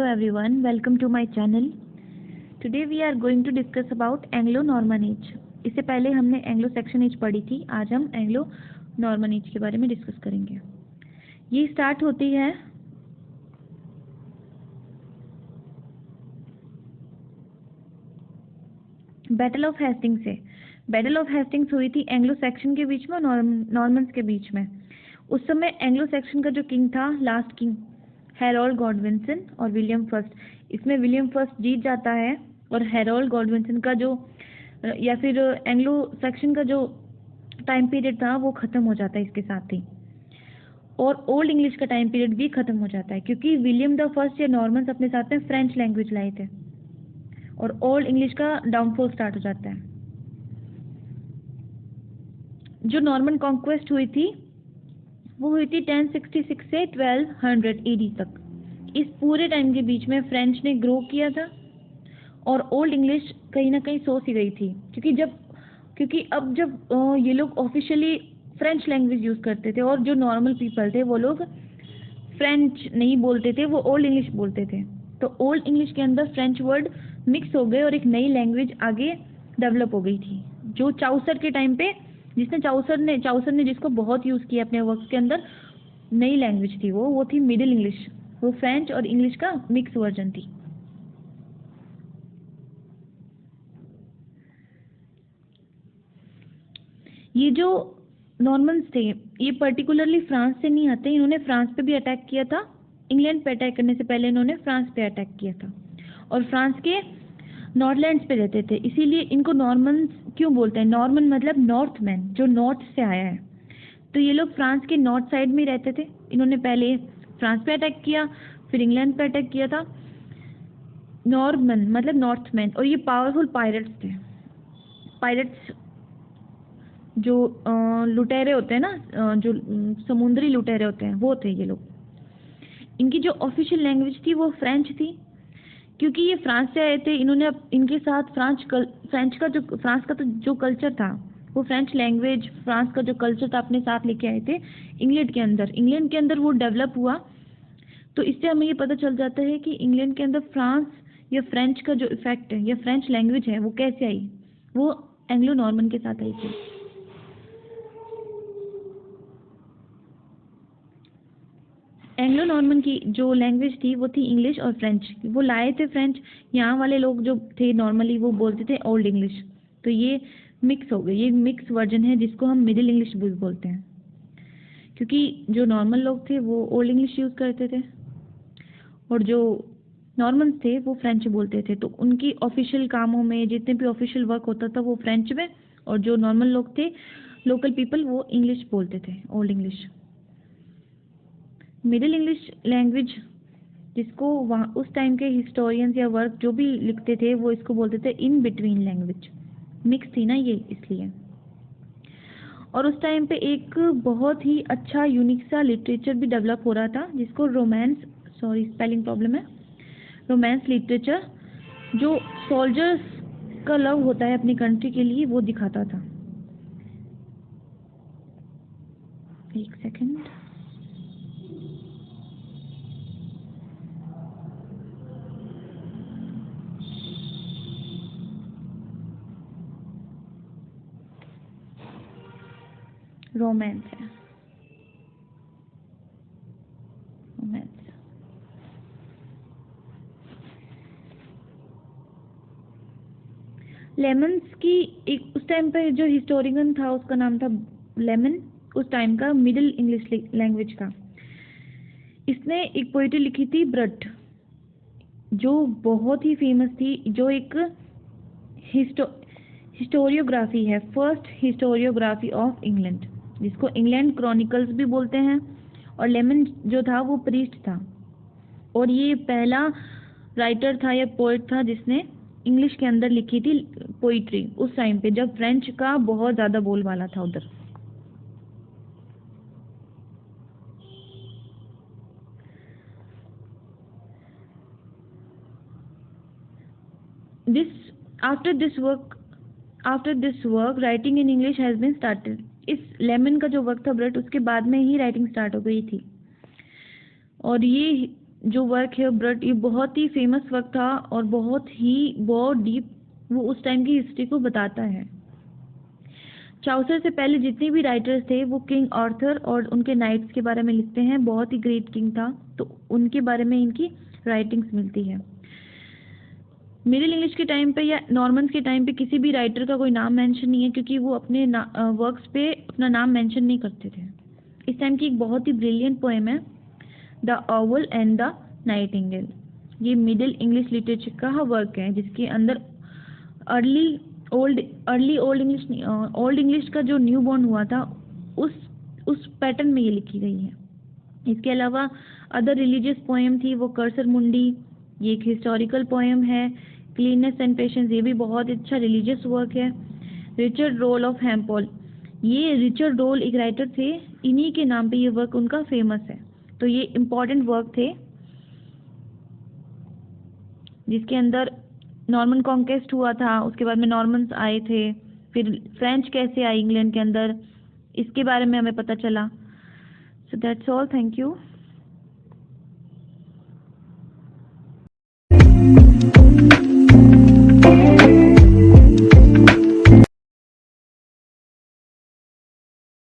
everyone, welcome to my channel. Today we are going to discuss about Anglo-Norman Age. इससे पहले हमने Anglo Saxon as पढ़ी थी, आज हम एंग्लो नॉर्मन एज के बारे में डिस्कस करेंगे। ये स्टार्ट होती है बैटल ऑफ हेस्टिंग्स से। बैटल ऑफ हेस्टिंग्स हुई थी एंग्लो सेक्शन के बीच में और नॉर्मन्स के बीच में। उस समय एंग्लो सेक्शन का जो किंग था, लास्ट किंग, हैरोल्ड गॉडविंसन और विलियम फर्स्ट, इसमें विलियम फर्स्ट जीत जाता है और हैरोल्ड गॉडविंसन का जो या फिर एंग्लो सेक्शन का जो टाइम पीरियड था वो ख़त्म हो जाता है इसके साथ ही, और ओल्ड इंग्लिश का टाइम पीरियड भी ख़त्म हो जाता है क्योंकि विलियम द फर्स्ट या नॉर्मन्स अपने साथ में फ्रेंच लैंग्वेज लाए थे और ओल्ड इंग्लिश का डाउनफॉल स्टार्ट हो जाता है। जो नॉर्मन कॉन्क्वेस्ट हुई थी वो हुई थी 1066 से 1200 एडी तक। इस पूरे टाइम के बीच में फ्रेंच ने ग्रो किया था और ओल्ड इंग्लिश कहीं ना कहीं सो सी गई थी क्योंकि अब जब ये लोग ऑफिशियली फ्रेंच लैंग्वेज यूज़ करते थे और जो नॉर्मल पीपल थे वो लोग फ्रेंच नहीं बोलते थे, वो ओल्ड इंग्लिश बोलते थे। तो ओल्ड इंग्लिश के अंदर फ्रेंच वर्ड मिक्स हो गए और एक नई लैंग्वेज आगे डेवलप हो गई थी, जो चाउसर के टाइम पे चाउसर ने जिसको बहुत यूज़ किया अपने वर्क के अंदर, नई लैंग्वेज थी वो थी मिडिल इंग्लिश। वो फ्रेंच और इंग्लिश का मिक्स वर्जन थी। ये जो नॉर्मन्स थे ये पर्टिकुलरली फ्रांस से नहीं आते, इन्होंने फ्रांस पे भी अटैक किया था। इंग्लैंड पे अटैक करने से पहले इन्होंने फ्रांस पे अटैक किया था और फ्रांस के नॉर्थलैंड्स पे रहते थे, इसीलिए इनको नॉर्मन्स क्यों बोलते हैं। नॉर्मन मतलब नॉर्थमैन, जो नॉर्थ से आया है। तो ये लोग फ्रांस के नॉर्थ साइड में ही रहते थे। इन्होंने पहले फ्रांस पे अटैक किया, फिर इंग्लैंड पे अटैक किया था। नॉर्मन मतलब नॉर्थमैन, और ये पावरफुल पायरेट्स थे। पायरेट्स जो लुटेरे होते हैं ना, जो समुद्री लुटेरे होते हैं, वो थे ये लोग। इनकी जो ऑफिशियल लैंग्वेज थी वो फ्रेंच थी क्योंकि ये फ्रांस से आए थे। इन्होंने अब इनके साथ फ्रांस का तो जो कल्चर था वो फ्रेंच लैंग्वेज, फ्रांस का जो कल्चर था अपने साथ लेके आए थे इंग्लैंड के अंदर वो डेवलप हुआ। तो इससे हमें ये पता चल जाता है कि इंग्लैंड के अंदर फ्रांस या फ्रेंच का जो इफेक्ट है या फ्रेंच लैंग्वेज है वो कैसे आई, वो एंग्लो नॉर्मन के साथ आई थी। एंग्लो नॉर्मन की जो लैंग्वेज थी वो थी इंग्लिश और फ्रेंच। वो लाए थे फ्रेंच, यहाँ वाले लोग जो थे नॉर्मली वो बोलते थे ओल्ड इंग्लिश। तो ये मिक्स हो गई, ये मिक्स वर्जन है जिसको हम मिडिल इंग्लिश बोलते हैं, क्योंकि जो नॉर्मल लोग थे वो ओल्ड इंग्लिश यूज़ करते थे और जो नॉर्मन्स थे वो फ्रेंच बोलते थे। तो उनकी ऑफिशियल कामों में जितने भी ऑफिशियल वर्क होता था वो फ्रेंच में, और जो नॉर्मल लोग थे, लोकल पीपल, वो इंग्लिश बोलते थे, old English. Middle English language जिसको वहाँ उस टाइम के हिस्टोरियंस या वर्क जो भी लिखते थे वो इसको बोलते थे इन बिटवीन लैंग्वेज। मिक्स थी ना ये, इसलिए। और उस टाइम पे एक बहुत ही अच्छा यूनिक सा लिटरेचर भी डेवलप हो रहा था जिसको स्पेलिंग प्रॉब्लम है, रोमांस लिटरेचर, जो सोल्जर्स का लव होता है अपनी कंट्री के लिए वो दिखाता था। एक सेकेंड, रोमांस है, रोमांस। लेमन्स की एक उस टाइम पे जो हिस्टोरियन था उसका नाम था लेमन, उस टाइम का मिडिल इंग्लिश लैंग्वेज का। इसने एक पोइट्री लिखी थी ब्रट, जो बहुत ही फेमस थी, जो एक हिस्टोरियोग्राफी है, फर्स्ट हिस्टोरियोग्राफी ऑफ इंग्लैंड, जिसको इंग्लैंड क्रॉनिकल्स भी बोलते हैं। और लेमन जो था वो प्रीस्ट था और ये पहला राइटर था या पोइट था जिसने इंग्लिश के अंदर लिखी थी पोइट्री, उस टाइम पे जब फ्रेंच का बहुत ज़्यादा बोलबाला था उधर। After this work writing in English has been started। इस लेमन का जो वर्क था ब्रट, उसके बाद में ही राइटिंग स्टार्ट हो गई थी। और ये जो वर्क है ब्रट, ये बहुत ही फेमस वर्क था और बहुत डीप वो उस टाइम की हिस्ट्री को बताता है। चाउसर से पहले जितने भी राइटर्स थे वो किंग आर्थर और उनके नाइट्स के बारे में लिखते हैं। बहुत ही ग्रेट किंग था, तो उनके बारे में इनकी राइटिंग्स मिलती है। मिडिल इंग्लिश के टाइम पे या नॉर्मन्स के टाइम पे किसी भी राइटर का कोई नाम मेंशन नहीं है, क्योंकि वो अपने वर्क्स पे अपना नाम मेंशन नहीं करते थे। इस टाइम की एक बहुत ही ब्रिलियंट पोएम है द ऑवल एंड द नाइटिंगेल। ये मिडिल इंग्लिश लिटरेचर का वर्क है, जिसके अंदर अर्ली ओल्ड इंग्लिश का जो न्यू बॉर्न हुआ था उस पैटर्न में ये लिखी गई है। इसके अलावा अदर रिलीजियस पोएम थी वो कर्सर मुंडी, ये एक हिस्टोरिकल पोएम है। क्लीननेस एंड पेशेंस, ये भी बहुत अच्छा रिलीजियस वर्क है। रिचर्ड रोल ऑफ हैम्पॉल, ये रिचर्ड रोल एक राइटर थे, इन्हीं के नाम पे ये वर्क उनका फेमस है। तो ये इम्पोर्टेंट वर्क थे जिसके अंदर नॉर्मन कॉन्केस्ट हुआ था, उसके बाद में नॉर्मन्स आए थे, फिर फ्रेंच कैसे आई इंग्लैंड के अंदर, इसके बारे में हमें पता चला। So that's all, thank you.